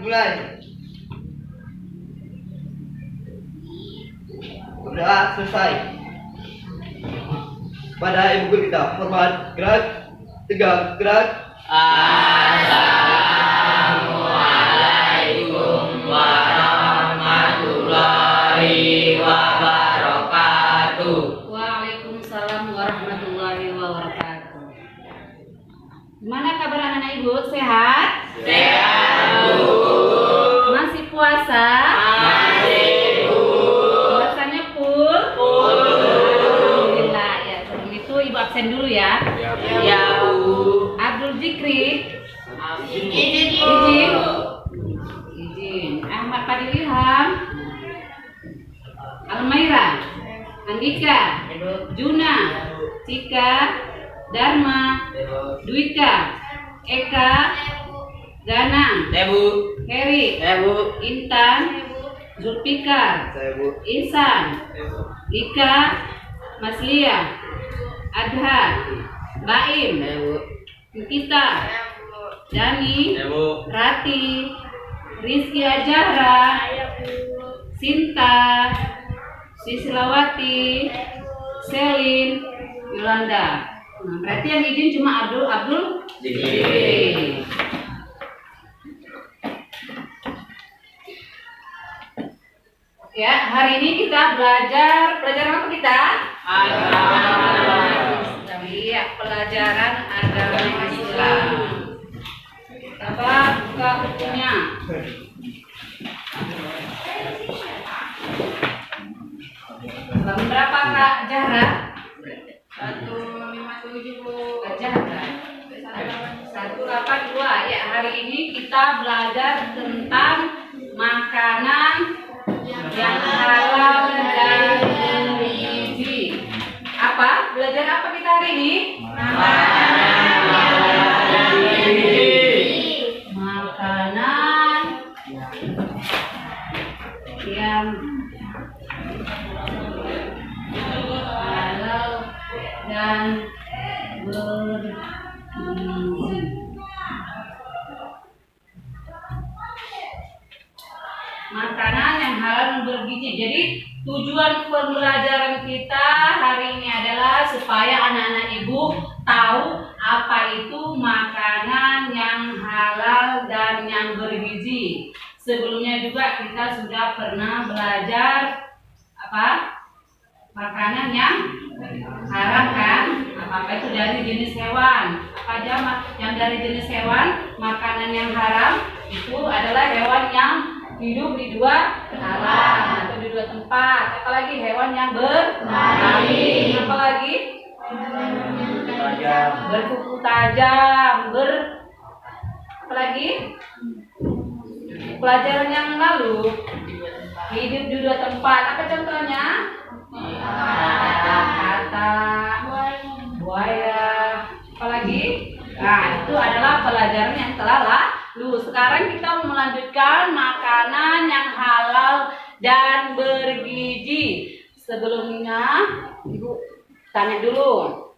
Mulai. Berdoa selesai. Pada ibu guru kita, hormat, gerak, tegak, gerak. Assalamualaikum warahmatullahi wabarakatuh. Waalaikumsalam warahmatullahi wabarakatuh. Gimana kabar anak-anak ibu? Sehat? Sehat, Bu. Masih puasa? Masih, Bu. Puasanya full? Full. Alhamdulillah ya. Sebelum itu ibu absen dulu ya. Ya, Bu. Abdul Zikri. Izin, Bu. Izin. Izin. Ahmad Fadil Ilham. Almaira. Andika. Juna. Cika. Dharma. Dwika. Eka. Ganang. Ya, Bu. Heri. Ya, Bu. Intan. Zulfikar. Saya Bu. Ihsan. Ika. Maslia. Adha. Baim. Ya, Bu. Kita. Dani. Ya, Bu. Rati. Rizky Ajahra. Sinta. Sisilawati. Selin. Yolanda. Nah, berarti yang izin cuma Abdul Zikri. Ya, hari ini kita belajar apa kita? Iya, pelajaran agama Islam. Apa buka bukunya? Halaman berapa Kak Jahra? 157 Bu. Kak Jahra. 182. Ya, hari ini kita belajar tentang makanan yang halal dan bergizi. Apa? Belajar apa kita hari ini? Makanan yang halal dan bergizi. Makanan yang halal dan bergizi. Jadi tujuan pembelajaran kita hari ini adalah supaya anak-anak ibu tahu apa itu makanan yang halal dan yang bergizi. Sebelumnya juga kita sudah pernah belajar apa? Makanan yang haram kan? Apa itu dari jenis hewan? Apa aja yang dari jenis hewan? Makanan yang haram itu adalah hewan yang hidup di dua alam atau di dua tempat. Apalagi hewan yang bertaring. Apalagi berkuku tajam. Apalagi pelajaran yang lalu hidup di dua tempat. Apa contohnya? Kata, buaya. Apalagi? Nah, itu adalah pelajaran yang telah lalu. Sekarang kita melanjutkan makanan yang halal dan bergizi. Sebelumnya, Ibu tanya dulu.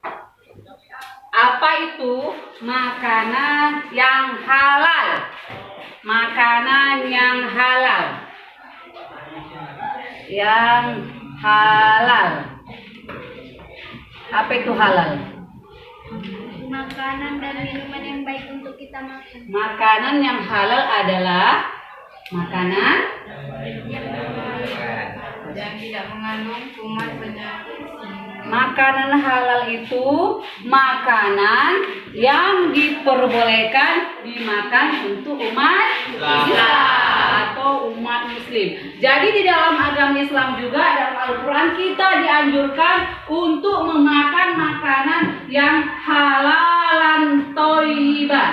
Apa itu makanan yang halal? Makanan yang halal. Yang halal. Apa itu halal? Makanan dan minuman yang baik untuk kita makan. Makanan yang halal adalah makanan yang tidak mengandung kuman penyakit. Makanan halal itu makanan yang diperbolehkan dimakan untuk umat Islam atau umat Muslim. Jadi di dalam agama Islam juga dalam Al-Quran kita dianjurkan untuk memakan makanan yang halalan thayyibah.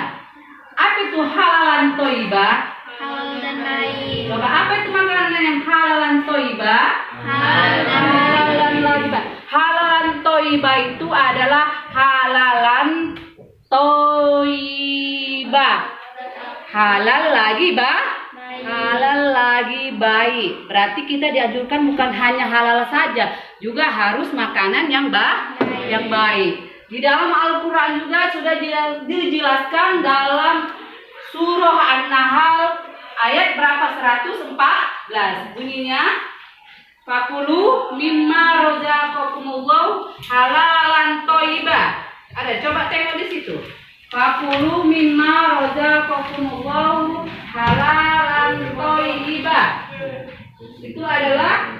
Apa itu halalan thayyibah? Halal dan baik. Coba apa itu makanan yang halalan thayyibah? Halal dan Halalan thayyibah itu adalah halalan thayyibah. Halal lagi halal lagi baik. Berarti kita dianjurkan bukan hanya halal saja, juga harus makanan yang baik. Di dalam Al-Quran juga sudah dijelaskan dalam surah An-Nahl ayat berapa? 114. Bunyinya fakulu mimma razaqakumullah halalan thayyibah. Ada, coba tengok di situ. Fakulu mimma razaqakumullah halalan thayyibah. Itu adalah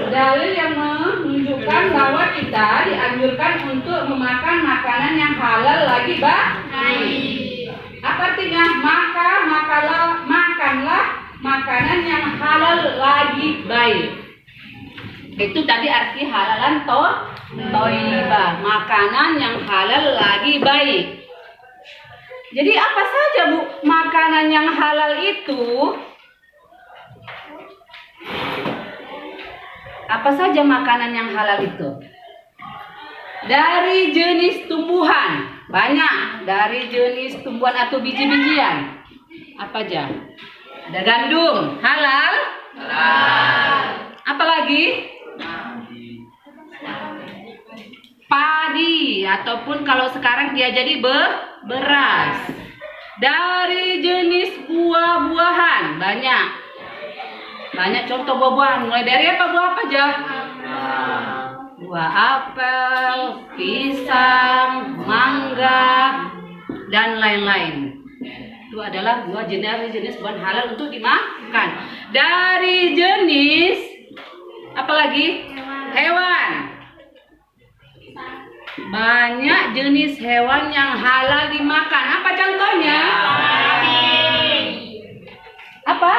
dalil yang menunjukkan bahwa kita dianjurkan untuk memakan makanan yang halal lagi baik. Apa artinya? Makanlah makanan yang halal lagi baik. Itu tadi arti halalan thayyibah, makanan yang halal lagi baik. Jadi apa saja Bu makanan yang halal itu? Apa saja makanan yang halal itu? Dari jenis tumbuhan, banyak. Dari jenis tumbuhan atau biji-bijian. Apa aja? Ada gandum, halal? Halal. Apa lagi? Padi, ataupun kalau sekarang dia jadi beras. Dari jenis buah-buahan, banyak. Banyak contoh buah-buahan. Mulai dari apa buah apa aja? Buah apel, pisang, mangga, dan lain-lain. Itu adalah buah jenis buah halal untuk dimakan. Dari jenis apa lagi? Hewan. Banyak jenis hewan yang halal dimakan. Apa contohnya? Apa?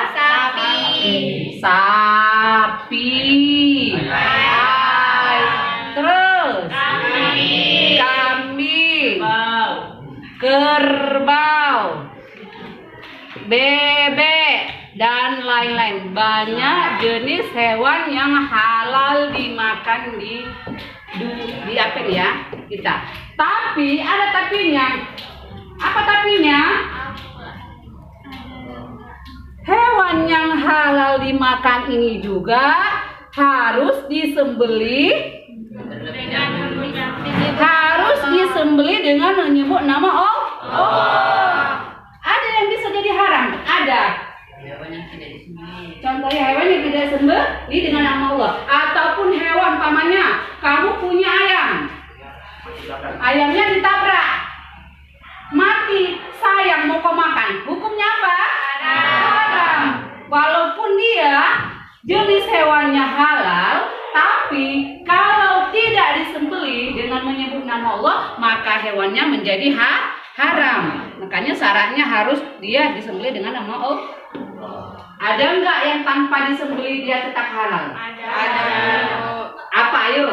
Sapi. Terus kambing, kerbau, bebek, dan lain-lain. Banyak jenis hewan yang halal dimakan di apa ya kita. Tapi ada tapinya. Apa tapinya? Hewan yang halal dimakan ini juga harus disembelih. Harus disembelih dengan menyebut nama Allah. Ada yang bisa jadi haram? Ada. Contohnya hewan yang tidak disembelih dengan nama Allah. Ataupun hewan, umpamanya kamu punya ayam. Ayamnya ditabrak. Mati, sayang mau kau makan. Hukumnya apa? Haram. Walaupun dia jenis hewannya halal, tapi kalau tidak disembelih dengan menyebut nama Allah, maka hewannya menjadi haram. Makanya syaratnya harus dia disembelih dengan nama Allah. Ada enggak yang tanpa disembelih dia tetap halal? Ada. Apa ayo?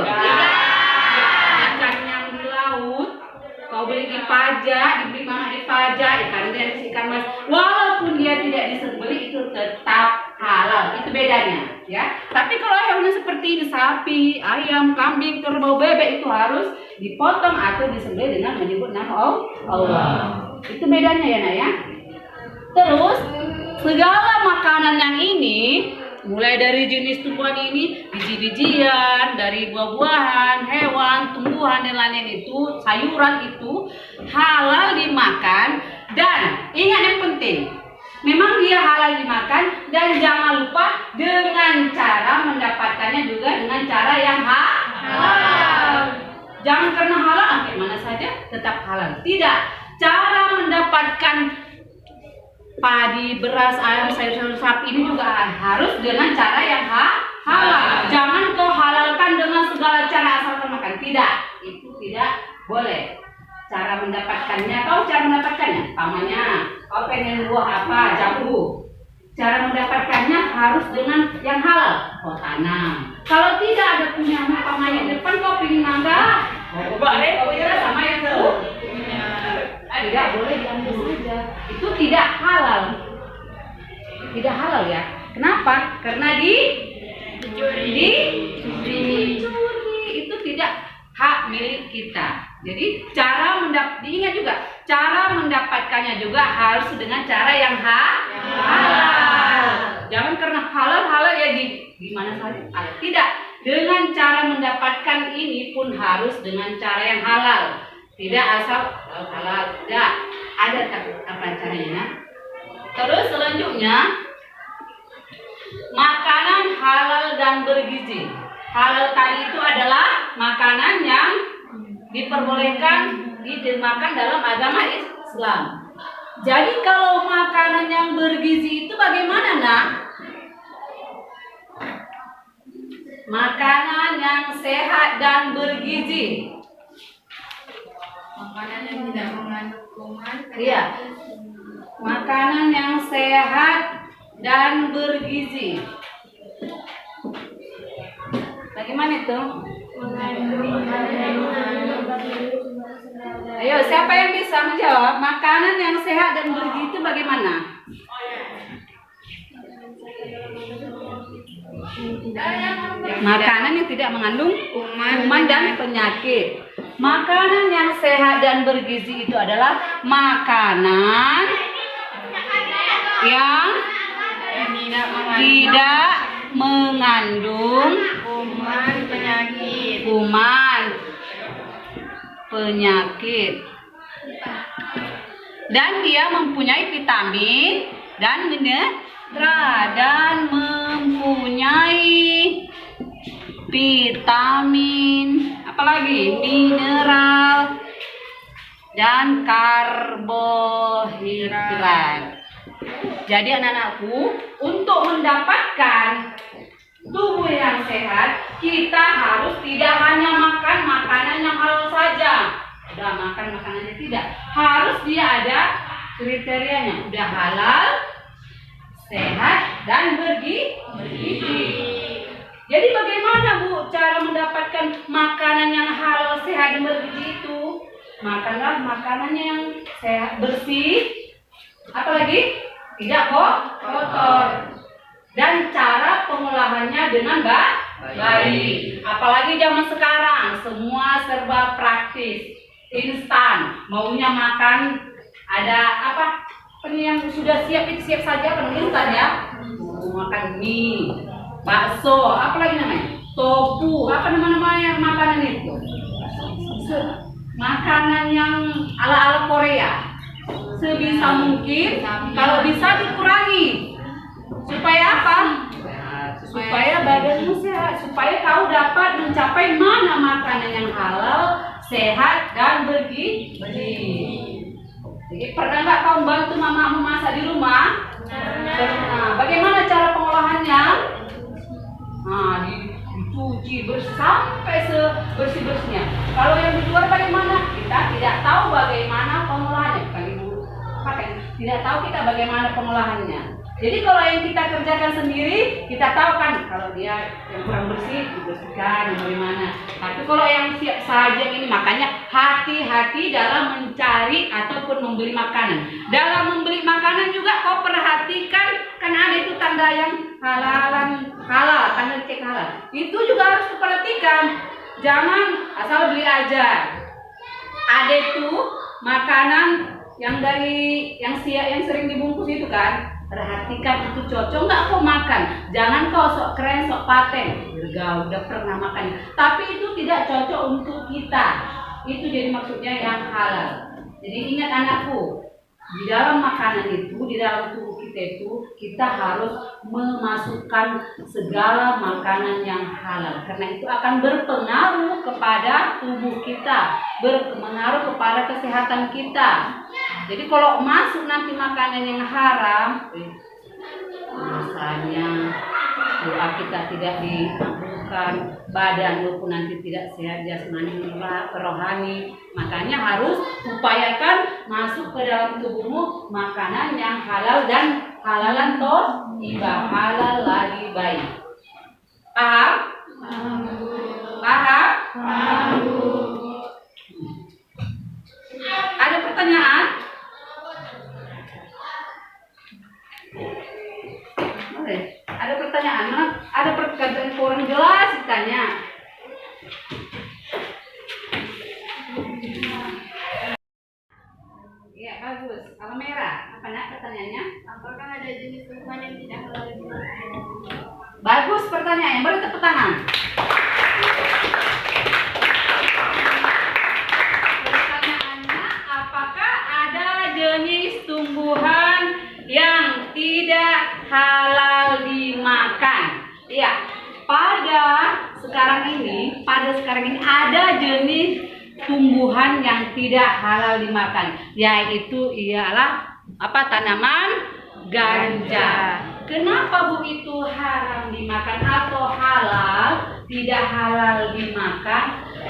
Ikan yang di laut, kau beli di pajak, dibeli mahal di pajak, ikan jenis ikan mas, walaupun dia tidak disembelih itu tetap halal. Itu bedanya, ya. Tapi kalau hewannya seperti ini, sapi, ayam, kambing, kerbau, bebek, itu harus dipotong atau disembelih dengan menyebut nama Allah. Itu bedanya ya, Nak ya. Terus segala makanan yang ini, mulai dari jenis tumbuhan ini, biji-bijian, dari buah-buahan, hewan, tumbuhan, dan lain-lain itu, sayuran itu halal dimakan. Dan ingat yang penting, memang dia halal dimakan, dan jangan lupa dengan cara mendapatkannya juga dengan cara yang halal. Jangan karena halal, sampai mana saja tetap halal. Tidak, cara mendapatkan padi, beras, ayam, sayur-sayur, sapi ini juga harus dengan cara yang halal. Jangan kau halalkan dengan segala cara asal kau makan. Tidak, itu tidak boleh. Cara mendapatkannya, cara mendapatkannya, pamannya, kau pengen buah apa, jambu. Cara mendapatkannya harus dengan yang halal. Kau tanam. Kalau tidak ada punya pamannya di depan, kau pengen mangga, kau sama yang tuh. Tidak boleh diambil saja. Itu tidak halal. Tidak halal ya. Kenapa? Karena dicuri. Itu tidak hak milik kita. Jadi diingat juga, cara mendapatkannya juga harus dengan cara yang halal. Jangan karena halal ya di mana saja. Tidak. Dengan cara mendapatkan ini pun harus dengan cara yang halal. Tidak asal halal. Tidak. Ada apa caranya? Terus selanjutnya, makanan halal dan bergizi. Halal tadi itu adalah makanan yang diperbolehkan dimakan dalam agama Islam. Jadi kalau makanan yang bergizi itu bagaimana, Nak? Makanan yang sehat dan bergizi. Makanan yang tidak mengandung kuman. Iya. Makanan yang sehat dan bergizi. Bagaimana itu? Ayo, siapa yang bisa menjawab? Makanan yang sehat dan bergizi itu bagaimana? Makanan yang tidak mengandung kuman dan penyakit. Makanan yang sehat dan bergizi itu adalah makanan yang tidak mengandung kuman penyakit dan dia mempunyai vitamin dan mineral dan mempunyai vitamin apalagi mineral dan karbohidrat. Jadi anak-anakku, untuk mendapatkan tubuh yang sehat, kita harus tidak hanya makan makanan yang halal saja. Udah makan makanannya tidak, harus dia ada kriterianya. Udah halal, sehat, dan bergizi. Jadi bagaimana Bu cara mendapatkan makanan yang halal, sehat, dan bergizi itu? Makanlah makanannya yang sehat, bersih, apalagi tidak kotor. Dan cara pengolahannya dengan baik. Apalagi zaman sekarang semua serba praktis, instan. Maunya makan ada apa? Yang sudah siap itu siap saja kan instan ya. Mau makan mie, bakso, apalagi namanya? Tofu, apa nama-namanya makanan itu? Makanan yang ala-ala Korea. Sebisa mungkin kalau bisa dikurangi. Supaya apa? Supaya badanmu sehat, supaya kau dapat mencapai mana makanan yang halal, sehat, dan bergizi. Jadi pernah nggak kau bantu mama memasak di rumah? Pernah. Bagaimana cara pengolahannya? Nah, dicuci bersih sampai sebersih-bersihnya. Kalau yang di luar bagaimana? Kita tidak tahu bagaimana pengolahannya. Kan Ibu, tidak tahu kita bagaimana pengolahannya. Jadi kalau yang kita kerjakan sendiri, kita tahu kan kalau dia yang kurang bersih, dibersihkan bagaimana. Tapi kalau yang siap saja ini, makanya hati-hati dalam mencari ataupun membeli makanan. Dalam membeli makanan juga kau perhatikan, kan ada itu tanda yang halal, tanda cek halal. Itu juga harus diperhatikan. Jangan asal beli aja. Ada itu makanan yang yang sering dibungkus itu kan. Perhatikan itu cocok nggak kau makan. Jangan kau sok keren, sok paten. Udah pernah makan. Tapi itu tidak cocok untuk kita. Itu jadi maksudnya yang halal. Jadi ingat anakku, di dalam makanan itu, di dalam tubuh kita itu, kita harus memasukkan segala makanan yang halal. Karena itu akan berpengaruh kepada tubuh kita, berpengaruh kepada kesehatan kita. Jadi kalau masuk nanti makanan yang haram, rasanya doa kita tidak dikabulkan, badan pun nanti tidak sehat jasmani rohani. Makanya harus upayakan masuk ke dalam tubuhmu makanan yang halal dan halalan thayyibah, halal lagi baik. Paham? Paham? Ada pertanyaan? Ada pertanyaan? Ada pertanyaan kurang jelas ditanya. Ya bagus. Kalau merah, apa nak pertanyaannya? Apakah ada jenis tumbuhan yang tidak halal dimakan? Bagus pertanyaannya. Beri tepuk tangan. Pertanyaannya, apakah ada jenis tumbuhan yang pada sekarang ini ada jenis tumbuhan yang tidak halal dimakan, yaitu ialah tanaman ganja. Kenapa Bu itu haram dimakan atau halal? Tidak halal dimakan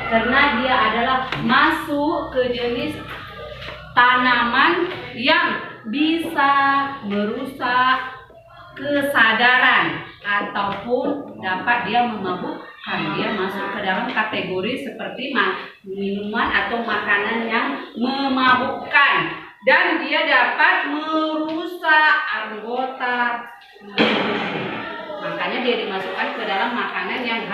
karena dia adalah masuk ke jenis tanaman yang bisa merusak kesadaran ataupun dapat dia memabukkan. Dia masuk ke dalam kategori seperti minuman atau makanan yang memabukkan, dan dia dapat merusak anggota tubuh. Makanya dia dimasukkan ke dalam makanan yang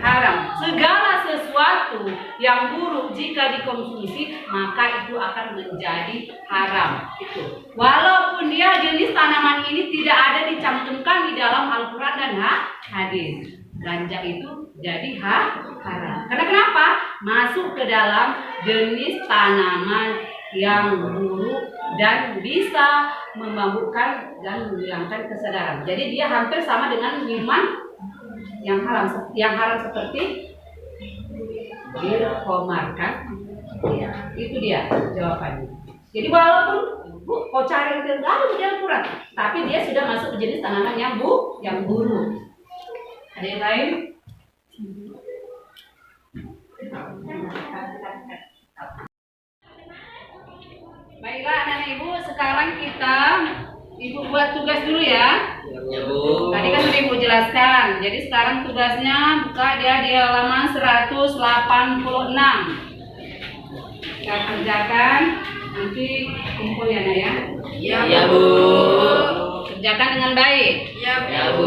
haram. Segala sesuatu yang buruk jika dikonsumsi maka itu akan menjadi haram. Itu. Walaupun dia jenis tanaman ini tidak ada dicantumkan di dalam Al-Quran dan hadis, ganja itu jadi haram. Karena kenapa? Masuk ke dalam jenis tanaman yang buruk dan bisa memabukkan dan menghilangkan kesadaran. Jadi dia hampir sama dengan minuman yang haram seperti bir, khamar kan? Ya, itu dia jawabannya. Jadi walaupun Bu kau cari yang ada di Al-Quran, tapi dia sudah masuk ke jenis tanaman yang buruk. Ada yang lain? Baiklah anak-anak Ibu, sekarang Ibu buat tugas dulu ya. Ya Bu. Tadi kan sudah Ibu jelaskan. Jadi sekarang tugasnya buka dia di halaman 186. Kita kerjakan, nanti kumpul ya Nak ya. Ya Bu. Kerjakan dengan baik. Ya Bu.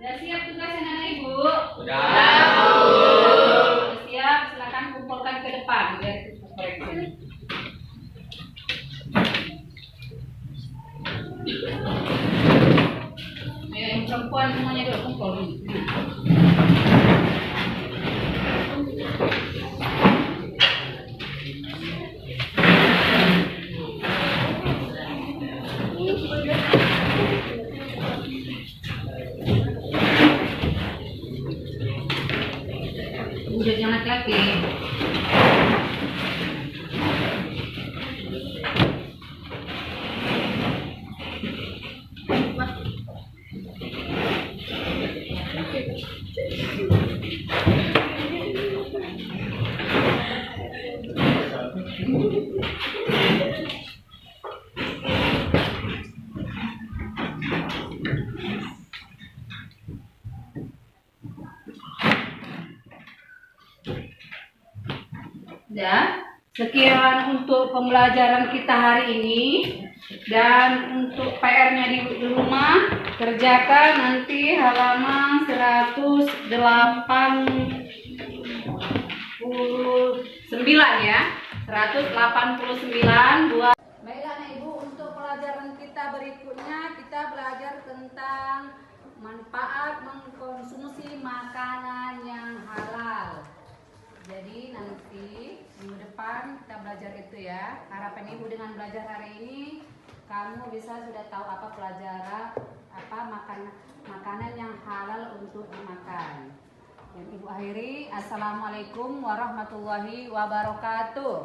Sudah siap tugasnya anak Ibu? Udah. Sudah siap, silakan kumpulkan ke depan. Biar koreksi. Yang perempuan semuanya dulu kumpul. Udah yang laki-laki. Ya, sekian untuk pembelajaran kita hari ini, dan untuk PR-nya di rumah kerjakan nanti halaman 189 ya, 189 buat. Baiklah anak Ibu, untuk pelajaran kita berikutnya kita belajar tentang manfaat mengkonsumsi makanan yang halal. Jadi nanti minggu depan kita belajar itu ya. Harapan Ibu dengan belajar hari ini kamu bisa sudah tahu makanan yang halal untuk dimakan. Yang Ibu akhiri, Assalamualaikum warahmatullahi wabarakatuh.